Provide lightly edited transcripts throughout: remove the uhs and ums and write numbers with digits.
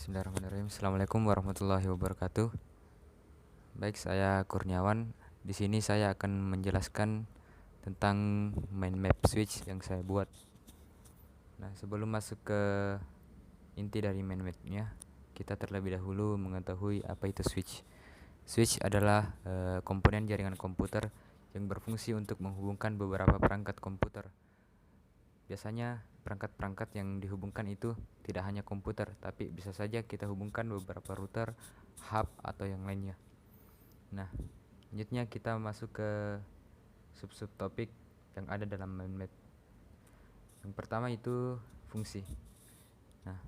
Bismillahirrahmanirrahim. Assalamualaikum warahmatullahi wabarakatuh. Baik, saya Kurniawan. Di sini saya akan menjelaskan tentang mind map switch yang saya buat. Nah, sebelum masuk ke inti dari mind mapnya, kita terlebih dahulu mengetahui apa itu switch. Switch adalah komponen jaringan komputer yang berfungsi untuk menghubungkan beberapa perangkat komputer. Biasanya perangkat-perangkat yang dihubungkan itu tidak hanya komputer, tapi bisa saja kita hubungkan beberapa router, hub, atau yang lainnya. Nah, selanjutnya kita masuk ke sub-sub topik yang ada dalam mind map. Yang pertama itu fungsi. Nah,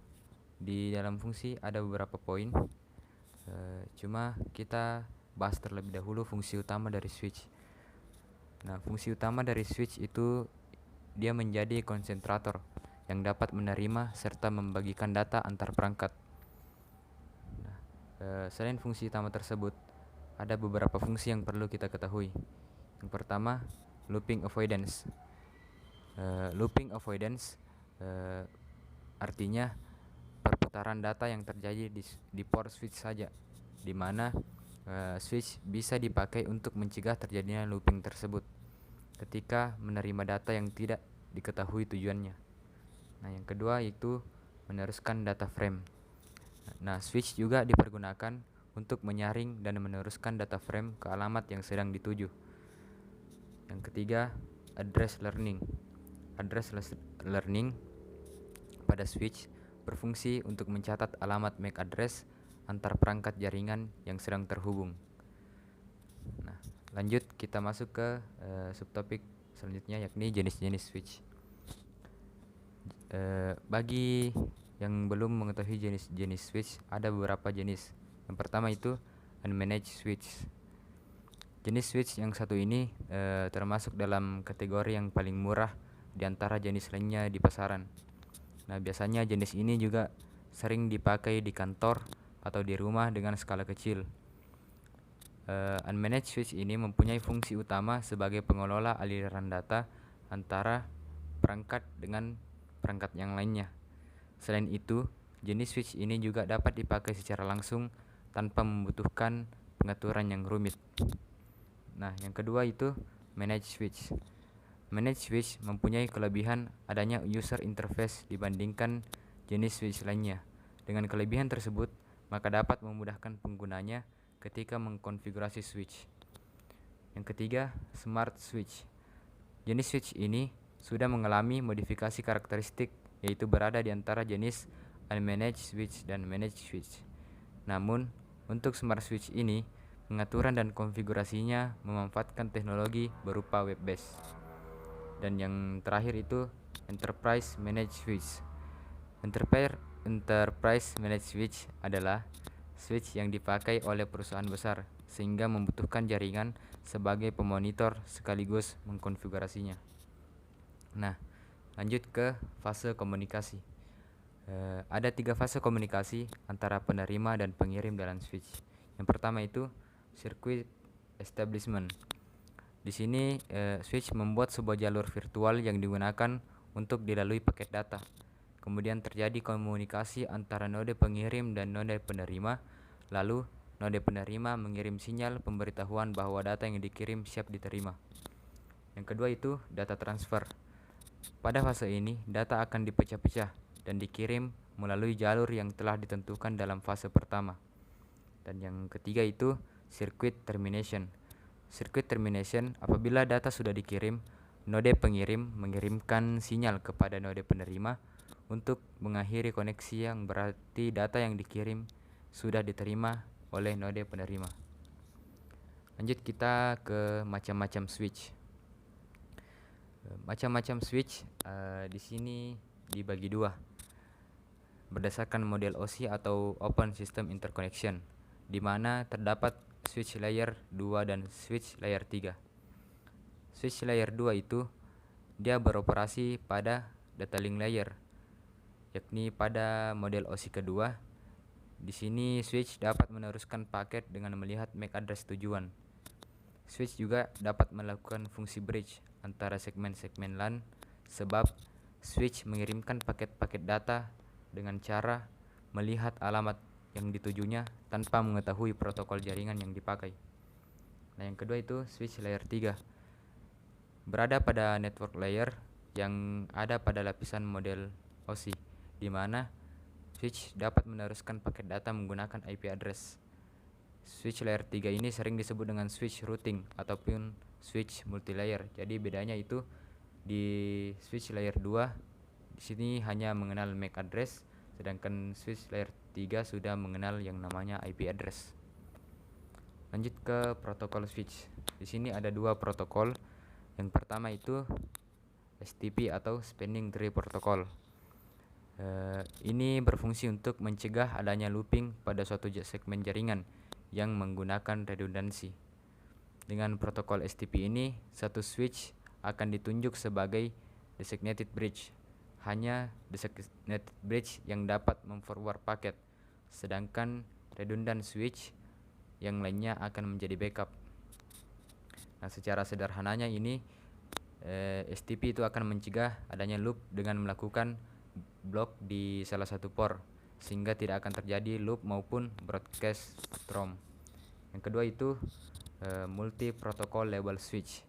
di dalam fungsi ada beberapa poin. Cuma kita bahas terlebih dahulu fungsi utama dari switch. Nah, fungsi utama dari switch itu dia menjadi konsentrator yang dapat menerima serta membagikan data antar perangkat. Nah, selain fungsi utama tersebut, ada beberapa fungsi yang perlu kita ketahui. Yang pertama, looping avoidance. Looping avoidance artinya perputaran data yang terjadi di port switch saja, di mana switch bisa dipakai untuk mencegah terjadinya looping tersebut ketika menerima data yang tidak diketahui tujuannya. Nah, yang kedua itu meneruskan data frame. Nah, switch juga dipergunakan untuk menyaring dan meneruskan data frame ke alamat yang sedang dituju. Yang ketiga, address learning. Address learning pada switch berfungsi untuk mencatat alamat MAC address antar perangkat jaringan yang sedang terhubung. Nah, lanjut kita masuk ke subtopik selanjutnya, yakni jenis-jenis switch. Bagi yang belum mengetahui jenis-jenis switch, ada beberapa jenis. Yang pertama itu unmanaged switch. Jenis switch yang satu ini termasuk dalam kategori yang paling murah di antara jenis lainnya di pasaran. Nah, biasanya jenis ini juga sering dipakai di kantor atau di rumah dengan skala kecil. Unmanaged switch ini mempunyai fungsi utama sebagai pengelola aliran data antara perangkat dengan perangkat yang lainnya. Selain itu, jenis switch ini juga dapat dipakai secara langsung tanpa membutuhkan pengaturan yang rumit. Nah, yang kedua itu managed switch. Managed switch mempunyai kelebihan adanya user interface dibandingkan jenis switch lainnya. Dengan kelebihan tersebut, maka dapat memudahkan penggunanya ketika mengkonfigurasi switch. Yang ketiga, smart switch. Jenis switch ini sudah mengalami modifikasi karakteristik, yaitu berada di antara jenis unmanaged switch dan managed switch. Namun, untuk smart switch ini, pengaturan dan konfigurasinya memanfaatkan teknologi berupa web based. Dan yang terakhir itu enterprise managed switch. Enterprise managed switch adalah switch yang dipakai oleh perusahaan besar sehingga membutuhkan jaringan sebagai pemonitor sekaligus mengkonfigurasinya. Nah, lanjut ke fase komunikasi. Ada 3 fase komunikasi antara penerima dan pengirim dalam switch. Yang pertama itu circuit establishment. Di sini switch membuat sebuah jalur virtual yang digunakan untuk dilalui paket data. Kemudian terjadi komunikasi antara node pengirim dan node penerima. Lalu node penerima mengirim sinyal pemberitahuan bahwa data yang dikirim siap diterima. Yang kedua itu data transfer. Pada fase ini, data akan dipecah-pecah dan dikirim melalui jalur yang telah ditentukan dalam fase pertama. Dan yang ketiga itu circuit termination. Circuit termination, apabila data sudah dikirim, node pengirim mengirimkan sinyal kepada node penerima untuk mengakhiri koneksi, yang berarti data yang dikirim sudah diterima oleh node penerima. Lanjut kita ke macam-macam switch. Macam-macam switch di sini dibagi dua berdasarkan model OSI atau Open System Interconnection, di mana terdapat switch layer 2 dan switch layer 3. Switch layer 2 itu dia beroperasi pada data link layer, yakni pada model OSI kedua. Di sini switch dapat meneruskan paket dengan melihat MAC address tujuan. Switch juga dapat melakukan fungsi bridge antara segmen-segmen LAN, sebab switch mengirimkan paket-paket data dengan cara melihat alamat yang ditujunya tanpa mengetahui protokol jaringan yang dipakai. Nah, yang kedua itu switch layer 3. Berada pada network layer yang ada pada lapisan model OSI, di mana switch dapat meneruskan paket data menggunakan IP address. Switch layer 3 ini sering disebut dengan switch routing ataupun switch multilayer. Jadi bedanya itu di switch layer 2 di sini hanya mengenal MAC address, sedangkan switch layer 3 sudah mengenal yang namanya IP address. Lanjut ke protokol switch. Di sini ada dua protokol. Yang pertama itu STP atau Spanning Tree Protocol. Ini berfungsi untuk mencegah adanya looping pada suatu segmen jaringan yang menggunakan redundansi. Dengan protokol STP ini, satu switch akan ditunjuk sebagai designated bridge. Hanya designated bridge yang dapat memforward paket, sedangkan redundant switch yang lainnya akan menjadi backup. Nah, secara sederhananya ini STP itu akan mencegah adanya loop dengan melakukan blok di salah satu port, sehingga tidak akan terjadi loop maupun broadcast strom. Yang kedua itu multi protocol label switch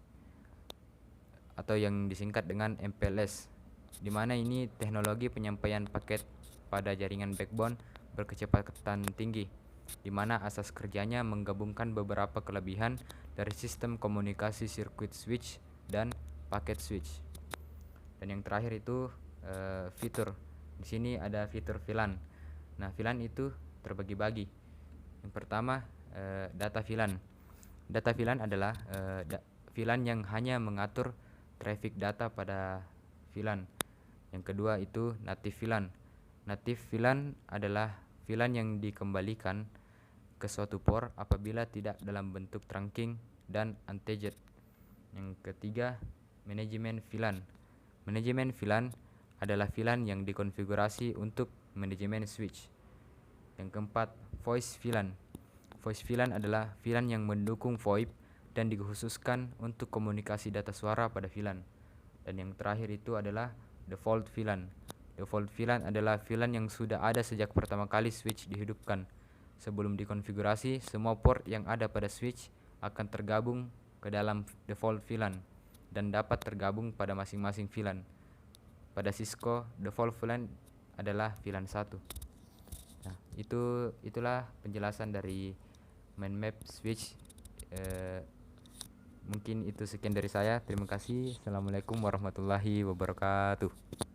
atau yang disingkat dengan MPLS, di mana ini teknologi penyampaian paket pada jaringan backbone berkecepatan tinggi, di mana asas kerjanya menggabungkan beberapa kelebihan dari sistem komunikasi sirkuit switch dan paket switch. Dan yang terakhir itu fitur. Di sini ada fitur VLAN. Nah, VLAN itu terbagi-bagi. Yang pertama data VLAN. Data VLAN adalah VLAN yang hanya mengatur traffic data pada VLAN. Yang kedua itu native VLAN. Native VLAN adalah VLAN yang dikembalikan ke suatu port apabila tidak dalam bentuk trunking dan untagged. Yang ketiga, manajemen VLAN. Manajemen VLAN adalah VLAN yang dikonfigurasi untuk manajemen switch. Yang keempat, voice VLAN. Voice VLAN adalah VLAN yang mendukung VoIP dan dikhususkan untuk komunikasi data suara pada VLAN. Dan yang terakhir itu adalah default VLAN. Default VLAN adalah VLAN yang sudah ada sejak pertama kali switch dihidupkan. Sebelum dikonfigurasi, semua port yang ada pada switch akan tergabung ke dalam default VLAN dan dapat tergabung pada masing-masing VLAN. Pada Cisco, default VLAN adalah VLAN 1. Nah, itulah penjelasan dari main map switch. Mungkin itu sekian dari saya. Terima kasih. Assalamualaikum warahmatullahi wabarakatuh.